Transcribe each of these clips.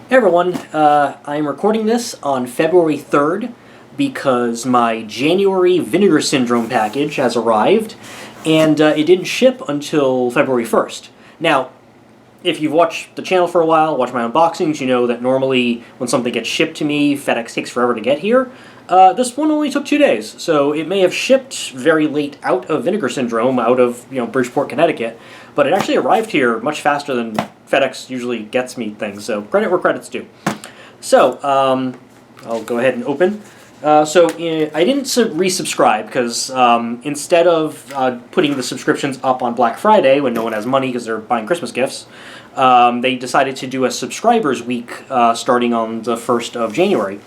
Hey everyone, I'm recording this on February 3rd because my January Vinegar Syndrome package has arrived, and it didn't ship until February 1st. Now, if you've watched the channel for a while, watched my unboxings, you know that normally when something gets shipped to me, FedEx takes forever to get here. This one only took 2 days, so it may have shipped very late out of Vinegar Syndrome, out of Bridgeport, Connecticut, but it actually arrived here much faster than FedEx usually gets me things, so credit where credit's due. So, I'll go ahead and open. I didn't resubscribe because instead of putting the subscriptions up on Black Friday when no one has money because they're buying Christmas gifts, they decided to do a subscribers week starting on the 1st of January.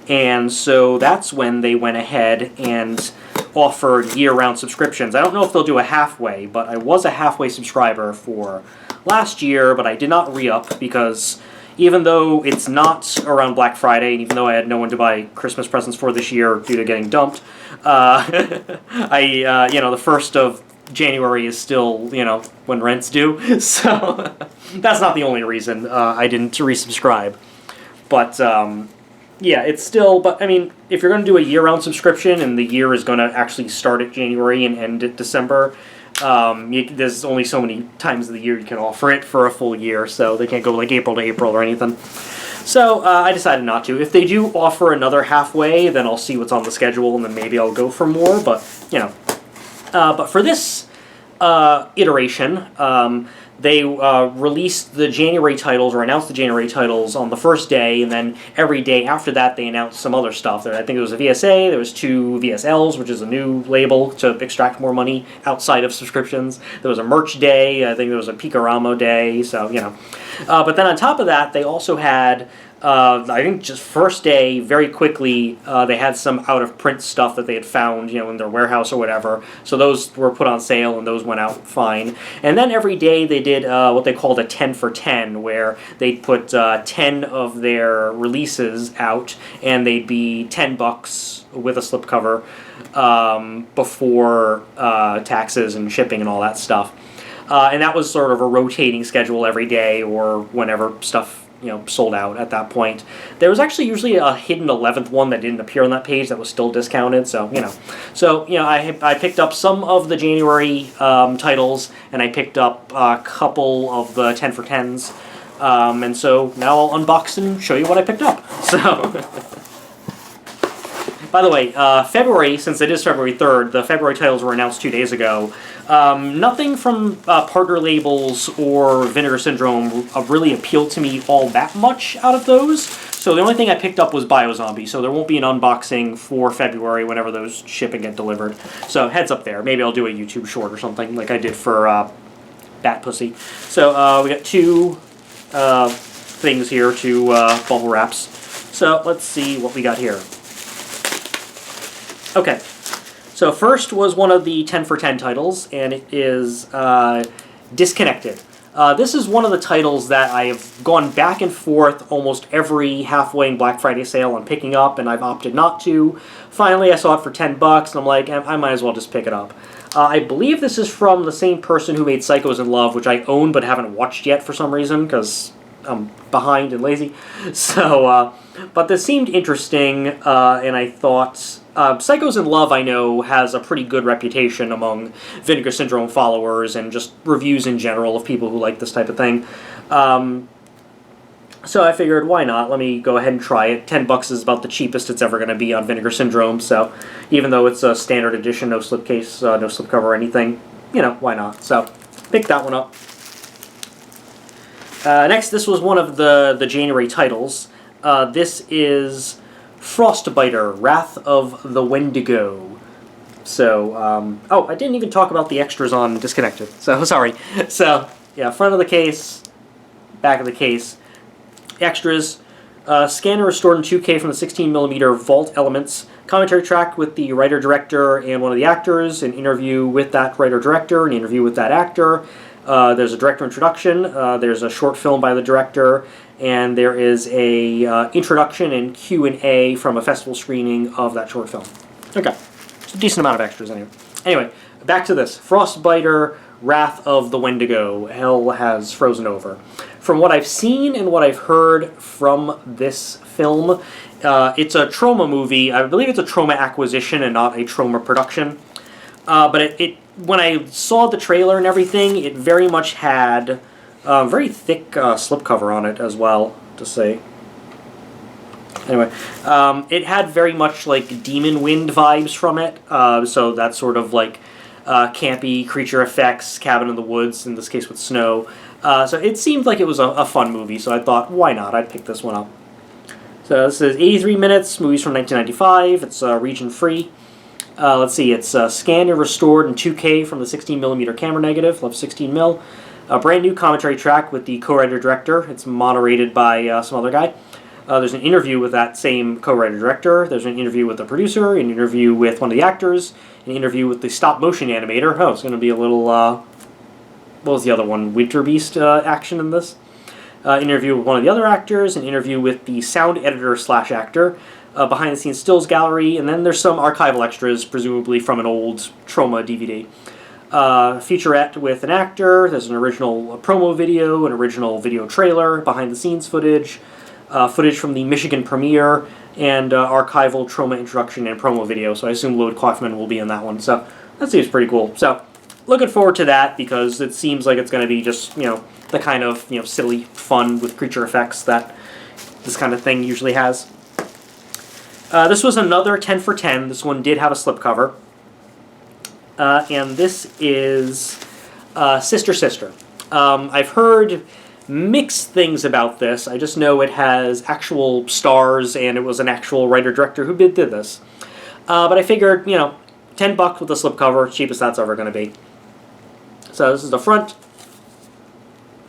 And so that's when they went ahead and offered year-round subscriptions. I don't know if they'll do a halfway, but I was a halfway subscriber for last year, but I did not re-up because even though it's not around Black Friday, and even though I had no one to buy Christmas presents for this year due to getting dumped, the 1st of January is still, when rent's due, so that's not the only reason I didn't resubscribe. But, yeah, it's still, but I mean, if you're going to do a year-round subscription and the year is going to actually start at January and end at December, there's only so many times of the year you can offer it for a full year, so they can't go like April to April or anything. So I decided not to. If they do offer another halfway, then I'll see what's on the schedule and then maybe I'll go for more, but, but for this iteration, they released the January titles, or announced the January titles on the first day, and then every day after that they announced some other stuff. I think there was a VSA, there was 2 VSLs, which is a new label to extract more money outside of subscriptions. There was a merch day, I think there was a Picorama day, so, but then on top of that, they also had I think just first day, very quickly, they had some out-of-print stuff that they had found, in their warehouse or whatever. So those were put on sale, and those went out fine. And then every day they did what they called a 10 for 10, where they'd put 10 of their releases out, and they'd be $10 with a slipcover before taxes and shipping and all that stuff. And that was sort of a rotating schedule every day, or whenever stuff sold out at that point. There was actually usually a hidden 11th one that didn't appear on that page that was still discounted, so, I picked up some of the January titles, and I picked up a couple of the 10 for 10s, and so now I'll unbox and show you what I picked up. So, by the way, February, since it is February 3rd, the February titles were announced 2 days ago. Nothing from partner labels or Vinegar Syndrome really appealed to me all that much out of those. So the only thing I picked up was Biozombie, so there won't be an unboxing for February whenever those ship and get delivered. So heads up there. Maybe I'll do a YouTube short or something like I did for Bat Pussy. So we got 2 things here, 2 bubble wraps. So let's see what we got here. Okay, so first was one of the 10 for 10 titles, and it is Disconnected. This is one of the titles that I have gone back and forth almost every halfway and Black Friday sale on picking up, and I've opted not to. Finally, I saw it for $10, and I'm like, I might as well just pick it up. I believe this is from the same person who made Psychos in Love, which I own but haven't watched yet for some reason, because I'm behind and lazy. So, but this seemed interesting, and I thought... Psychos in Love, I know, has a pretty good reputation among Vinegar Syndrome followers and just reviews in general of people who like this type of thing. So I figured, why not? Let me go ahead and try it. $10 is about the cheapest it's ever going to be on Vinegar Syndrome, so even though it's a standard edition, no slipcase, no slipcover or anything, why not? So, pick that one up. Next, this was one of the January titles. This is Frostbiter, Wrath of the Wendigo. So, I didn't even talk about the extras on Disconnected, so sorry. So, yeah, front of the case, back of the case. Extras, scanner restored in 2K from the 16mm vault elements, commentary track with the writer-director and one of the actors, an interview with that writer-director, an interview with that actor. There's a director introduction, there's a short film by the director, and there is a introduction and Q&A from a festival screening of that short film. Okay, it's a decent amount of extras anyway. Anyway, back to this. Frostbiter, Wrath of the Wendigo. Hell has frozen over. from what I've seen and what I've heard from this film, it's a Troma movie. I believe it's a Troma acquisition and not a Troma production. But when I saw the trailer and everything, it very much had very thick slipcover on it as well, to say. Anyway, it had very much like Demon Wind vibes from it, so that sort of like campy creature effects, cabin in the woods, in this case with snow. So it seemed like it was a fun movie, so I thought, why not? I'd pick this one up. So this is 83 minutes, movies from 1995, it's region-free. Let's see, it's scanned and restored in 2K from the 16mm camera negative, love 16mm. A brand new commentary track with the co-writer-director, it's moderated by some other guy. There's an interview with that same co-writer-director, there's an interview with the producer, an interview with one of the actors, an interview with the stop-motion animator. Oh, it's going to be a little, what was the other one, Winter Beast action in this? Interview with one of the other actors, an interview with the sound editor/actor, behind-the-scenes stills gallery, and then there's some archival extras, presumably from an old Troma DVD. Featurette with an actor, there's an original promo video, an original video trailer, behind-the-scenes footage, footage from the Michigan premiere, and archival Troma introduction and promo video, so I assume Lloyd Kaufman will be in that one, so that seems pretty cool. So, looking forward to that, because it seems like it's going to be just, the kind of, silly fun with creature effects that this kind of thing usually has. This was another 10 for 10. This one did have a slipcover. And this is Sister Sister. I've heard mixed things about this. I just know it has actual stars and it was an actual writer-director who did this. But I figured, $10 with a slipcover, cheapest that's ever going to be. So this is the front.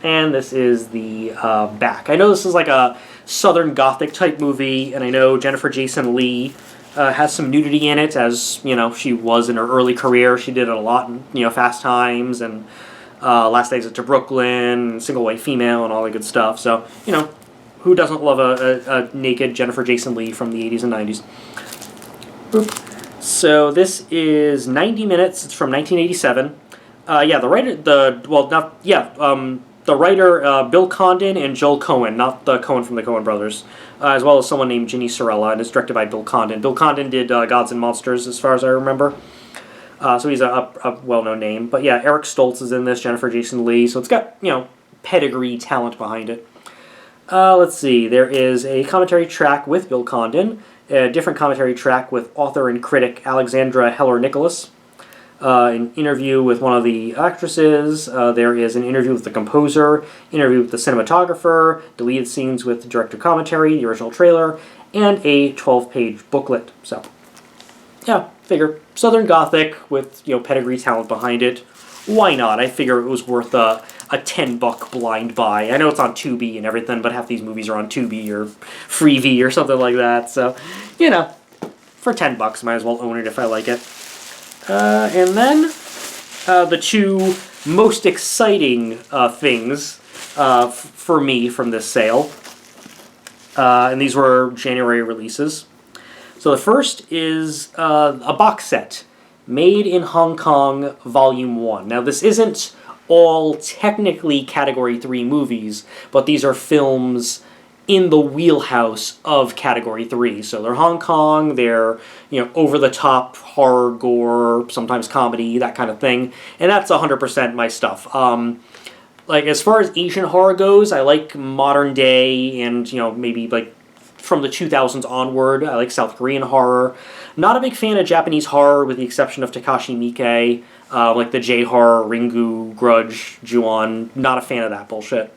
And this is the back. I know this is like a Southern Gothic type movie, and I know Jennifer Jason Leigh has some nudity in it, as she was in her early career. She did it a lot in Fast Times and Last Exit to Brooklyn, Single White Female, and all that good stuff. So who doesn't love a naked Jennifer Jason Leigh from the 80s and 90s? Boop. So this is 90 minutes. It's from 1987. The writer, Bill Condon and Joel Cohen, not the Cohen from the Coen brothers, as well as someone named Ginny Sorella, and it's directed by Bill Condon. Bill Condon did Gods and Monsters, as far as I remember. So he's a well-known name. But yeah, Eric Stoltz is in this, Jennifer Jason Leigh, so it's got, pedigree talent behind it. Let's see, there is a commentary track with Bill Condon, a different commentary track with author and critic Alexandra Heller-Nicholas, an interview with one of the actresses, there is an interview with the composer, interview with the cinematographer, deleted scenes with director commentary, the original trailer, and a 12-page booklet. So, yeah, figure Southern Gothic with, pedigree talent behind it. Why not? I figure it was worth a $10 blind buy. I know it's on Tubi and everything, but half these movies are on Tubi or Freevee or something like that. So, for $10, might as well own it if I like it. And then the two most exciting things for me from this sale, and these were January releases. So the first is a box set, Made in Hong Kong Volume 1. Now this isn't all technically Category 3 movies, but these are films in the wheelhouse of Category 3. So they're Hong Kong, they're, over-the-top horror, gore, sometimes comedy, that kind of thing. And that's 100% my stuff. As far as Asian horror goes, I like modern day and, maybe, from the 2000s onward. I like South Korean horror. Not a big fan of Japanese horror, with the exception of Takashi Miike, like the J-horror, Ringu, Grudge, Ju-on. Not a fan of that bullshit.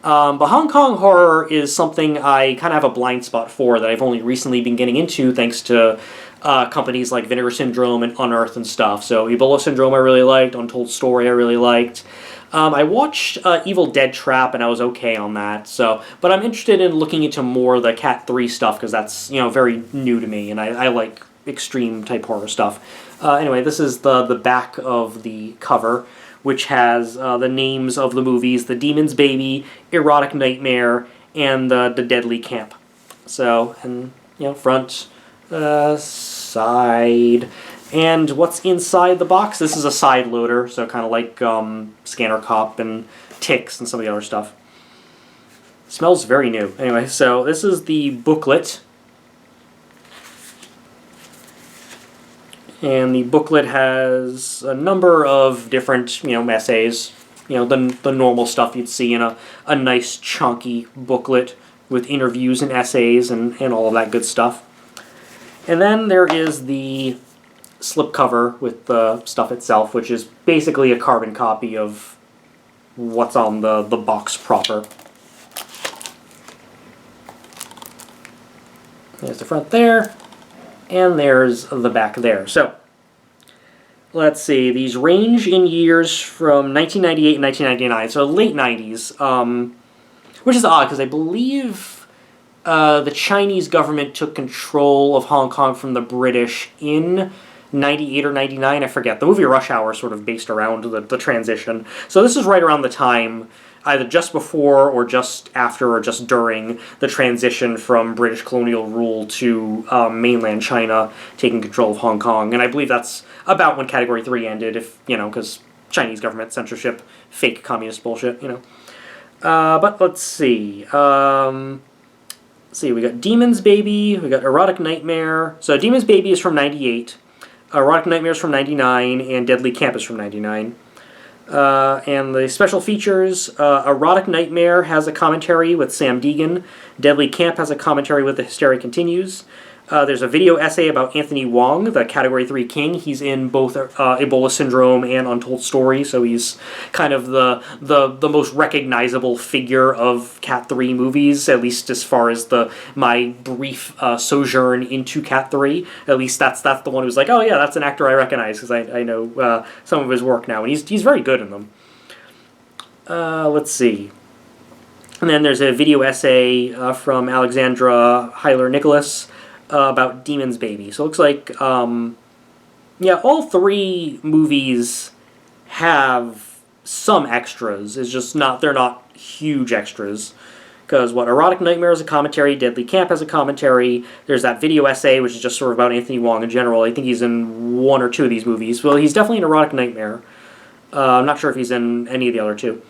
But Hong Kong horror is something I kind of have a blind spot for that I've only recently been getting into thanks to companies like Vinegar Syndrome and Unearth and stuff. So Ebola Syndrome I really liked, Untold Story I really liked. I watched Evil Dead Trap and I was okay on that. So, but I'm interested in looking into more of the Cat 3 stuff because that's very new to me and I like extreme type horror stuff. Anyway, this is the back of the cover, which has the names of the movies, The Demon's Baby, Erotic Nightmare, and the Deadly Camp. So, and, front, side, and what's inside the box? This is a side loader, so kind of like Scanner Cop and Ticks and some of the other stuff. Smells very new. Anyway, so this is the booklet. And the booklet has a number of different, essays. The normal stuff you'd see in a nice chunky booklet with interviews and essays and all of that good stuff. And then there is the slipcover with the stuff itself, which is basically a carbon copy of what's on the box proper. There's the front there, and there's the back there. So, let's see, these range in years from 1998 and 1999, so late 90s, which is odd because I believe the Chinese government took control of Hong Kong from the British in 98 or 99, I forget. The movie Rush Hour sort of based around the transition. So this is right around the time, either just before or just after or just during the transition from British colonial rule to mainland China taking control of Hong Kong. And I believe that's about when Category 3 ended, because Chinese government censorship, fake communist bullshit, But let's see. We got Demon's Baby, we got Erotic Nightmare. So Demon's Baby is from 98. Erotic Nightmare is from 99, and Deadly Camp is from 99. And the special features, Erotic Nightmare has a commentary with Sam Deegan. Deadly Camp has a commentary with The Hysteria Continues. There's a video essay about Anthony Wong, the Category 3 king. He's in both Ebola Syndrome and Untold Story, so he's kind of the most recognizable figure of Cat 3 movies, at least as far as my brief sojourn into Cat 3. At least that's the one who's like, oh yeah, that's an actor I recognize, because I know some of his work now, and he's very good in them. Let's see. And then there's a video essay from Alexandra Heiler-Nicholas, about Demon's Baby. So it looks like, all three movies have some extras. It's just they're not huge extras. Because Erotic Nightmare is a commentary, Deadly Camp has a commentary, there's that video essay, which is just sort of about Anthony Wong in general. I think he's in one or two of these movies. Well, he's definitely in Erotic Nightmare. I'm not sure if he's in any of the other two.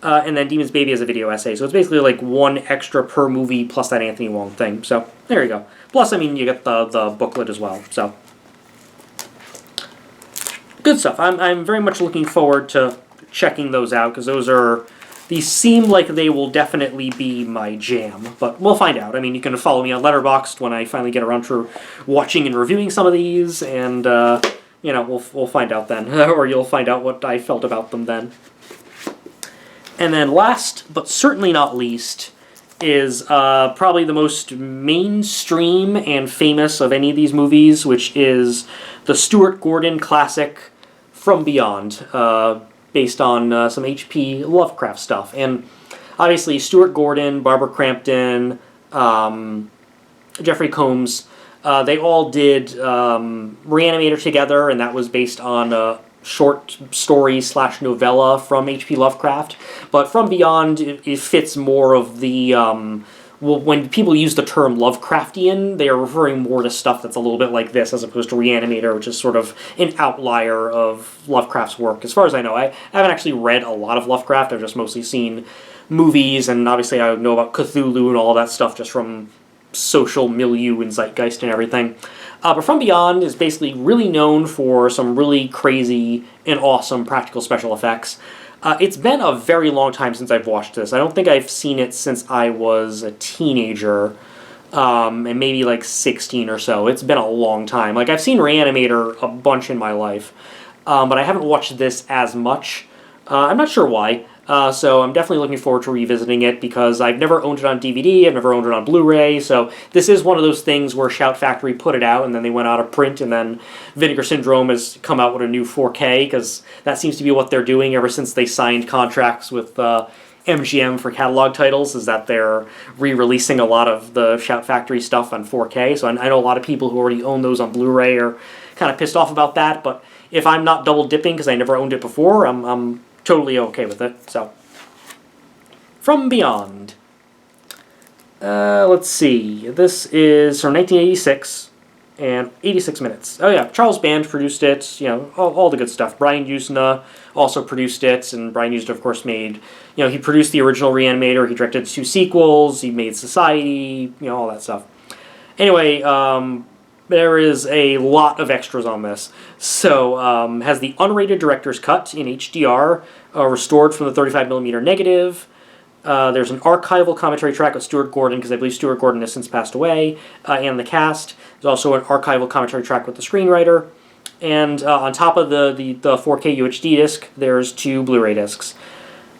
And then Demon's Baby has a video essay. So it's basically like one extra per movie plus that Anthony Wong thing. So there you go. Plus, you get the booklet as well. So good stuff. I'm very much looking forward to checking those out because these seem like they will definitely be my jam. But we'll find out. You can follow me on Letterboxd when I finally get around to watching and reviewing some of these, and we'll find out then, or you'll find out what I felt about them then. And then last, but certainly not least, is probably the most mainstream and famous of any of these movies, which is the Stuart Gordon classic From Beyond, based on some H.P. Lovecraft stuff. And obviously Stuart Gordon, Barbara Crampton, Jeffrey Combs, they all did Reanimator together, and that was based on short story / novella from H.P. Lovecraft. But From Beyond, it fits more of the, when people use the term Lovecraftian, they are referring more to stuff that's a little bit like this, as opposed to Reanimator, which is sort of an outlier of Lovecraft's work. As far as I know, I haven't actually read a lot of Lovecraft, I've just mostly seen movies, and obviously I know about Cthulhu and all that stuff just from social milieu and zeitgeist and everything. But From Beyond is basically really known for some really crazy and awesome practical special effects. It's been a very long time since I've watched this. I don't think I've seen it since I was a teenager, and maybe like 16 or so. It's been a long time. I've seen Reanimator a bunch in my life, but I haven't watched this as much. I'm not sure why. So I'm definitely looking forward to revisiting it because I've never owned it on DVD, I've never owned it on Blu-ray, so this is one of those things where Shout Factory put it out and then they went out of print, and then Vinegar Syndrome has come out with a new 4K because that seems to be what they're doing ever since they signed contracts with MGM for catalog titles, is that they're re-releasing a lot of the Shout Factory stuff on 4K, so I know a lot of people who already own those on Blu-ray are kind of pissed off about that, but if I'm not double dipping because I never owned it before, I'm totally okay with it. So, From Beyond. Let's see. This is from 1986. and 86 minutes. Oh yeah, Charles Band produced it, you know, all the good stuff. Brian Usna also produced it, and Brian Usna, of course, made, you know, he produced the original Reanimator, he directed 2 sequels, he made Society, you know, all that stuff. Anyway, there is a lot of extras on this. So, has the unrated director's cut in HDR, restored from the 35mm negative. There's an archival commentary track with Stuart Gordon, because I believe Stuart Gordon has since passed away, and the cast. There's also an archival commentary track with the screenwriter. And on top of the 4K UHD disc, there's 2 Blu-ray discs.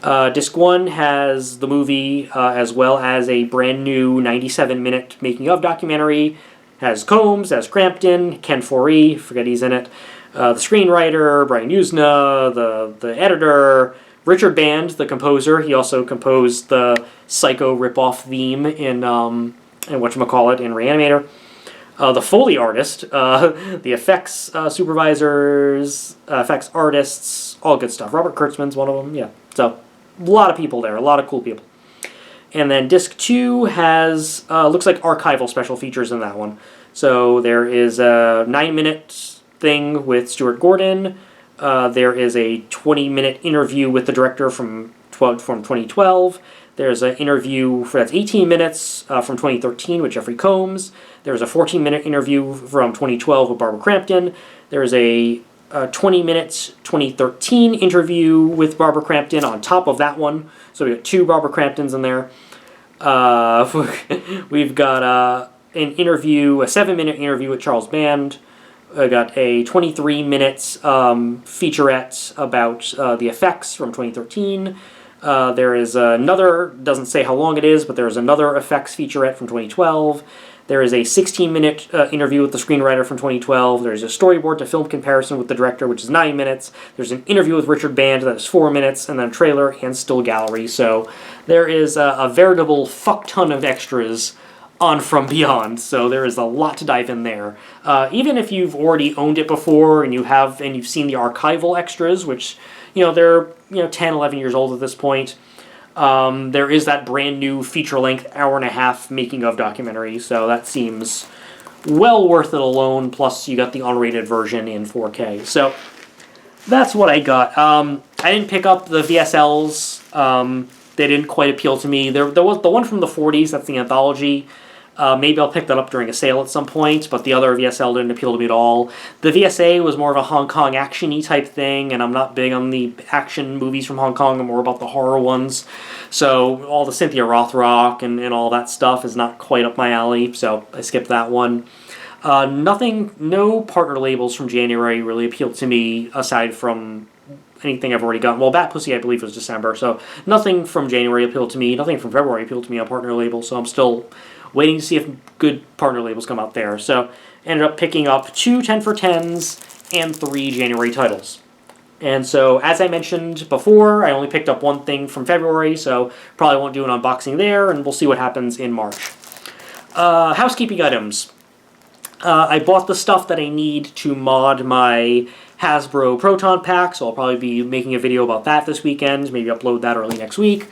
Disc 1 has the movie, as well as a brand new 97-minute making-of documentary. Has Combs, has Crampton, Ken Foree, forget he's in it, the screenwriter, Brian Usna, the editor, Richard Band, the composer. He also composed the Psycho ripoff theme in whatchamacallit, in Reanimator. The Foley artist, the effects supervisors, effects artists, all good stuff. Robert Kurtzman's one of them, yeah. So, a lot of people there, a lot of cool people. And then Disc 2 has, looks like archival special features in that one. So there is a 9-minute thing with Stuart Gordon. There is a 20-minute interview with the director from 2012. There's an interview that's 18 minutes from 2013 with Jeffrey Combs. There's a 14-minute interview from 2012 with Barbara Crampton. There's a 20-minute 2013 interview with Barbara Crampton on top of that one. So we got 2 Barbara Cramptons in there. We've got an interview, a 7-minute interview with Charles Band. I got a 23-minute featurette about the effects from 2013. There is another, doesn't say how long it is, but there's another effects featurette from 2012. There is a 16-minute interview with the screenwriter from 2012. There's a storyboard to film comparison with the director, which is 9 minutes. There's an interview with Richard Band that is 4 minutes, and then a trailer and still gallery. So there is a veritable fuck ton of extras on From Beyond, so there is a lot to dive in there. Even if you've already owned it before and you've seen the archival extras, which, you know, they're 10, 11 years old at this point. There is that brand new feature-length hour-and-a-half making-of documentary, so that seems well worth it alone, plus you got the unrated version in 4K. So that's what I got. I didn't pick up the VSLs. They didn't quite appeal to me. There was the one from the 40s, that's the anthology. Maybe I'll pick that up during a sale at some point, but the other VSL didn't appeal to me at all. The VSA was more of a Hong Kong action-y type thing, and I'm not big on the action movies from Hong Kong. I'm more about the horror ones. So all the Cynthia Rothrock and all that stuff is not quite up my alley, so I skipped that one. No partner labels from January really appealed to me, aside from anything I've already gotten. Well, Bat Pussy, I believe, was December, so nothing from January appealed to me. Nothing from February appealed to me on partner labels, so I'm still waiting to see if good partner labels come out there. So ended up picking up 2 10 for 10s and 3 January titles. And so, as I mentioned before, I only picked up 1 thing from February, so probably won't do an unboxing there, and we'll see what happens in March. Housekeeping items. I bought the stuff that I need to mod my Hasbro Proton Pack, so I'll probably be making a video about that this weekend, maybe upload that early next week.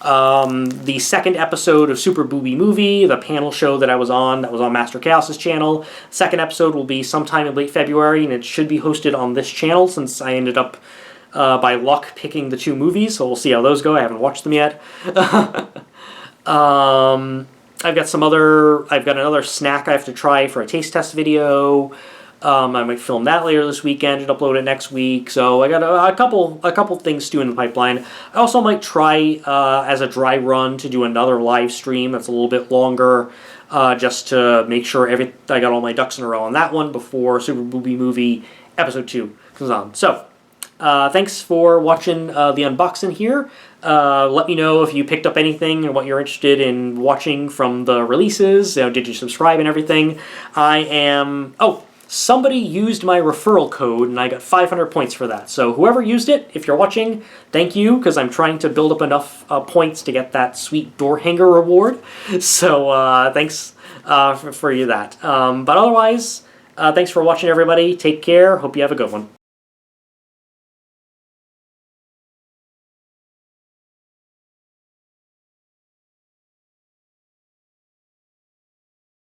The second episode of Super Booby Movie, the panel show that was on Master Chaos's channel. Second episode will be sometime in late February, and it should be hosted on this channel since I ended up, by luck, picking the 2 movies, so we'll see how those go. I haven't watched them yet. I've got another snack I have to try for a taste test video. I might film that later this weekend and upload it next week. So I got a couple things stewing in the pipeline. I also might try as a dry run to do another live stream that's a little bit longer, just to make sure I got all my ducks in a row on that one before Super Booby Movie Episode 2 comes on. So thanks for watching the unboxing here. Let me know if you picked up anything and what you're interested in watching from the releases. Did you subscribe and everything? Somebody used my referral code, and I got 500 points for that. So whoever used it, if you're watching, thank you, because I'm trying to build up enough points to get that sweet door hanger reward. So thanks for that. But otherwise, thanks for watching, everybody. Take care. Hope you have a good one.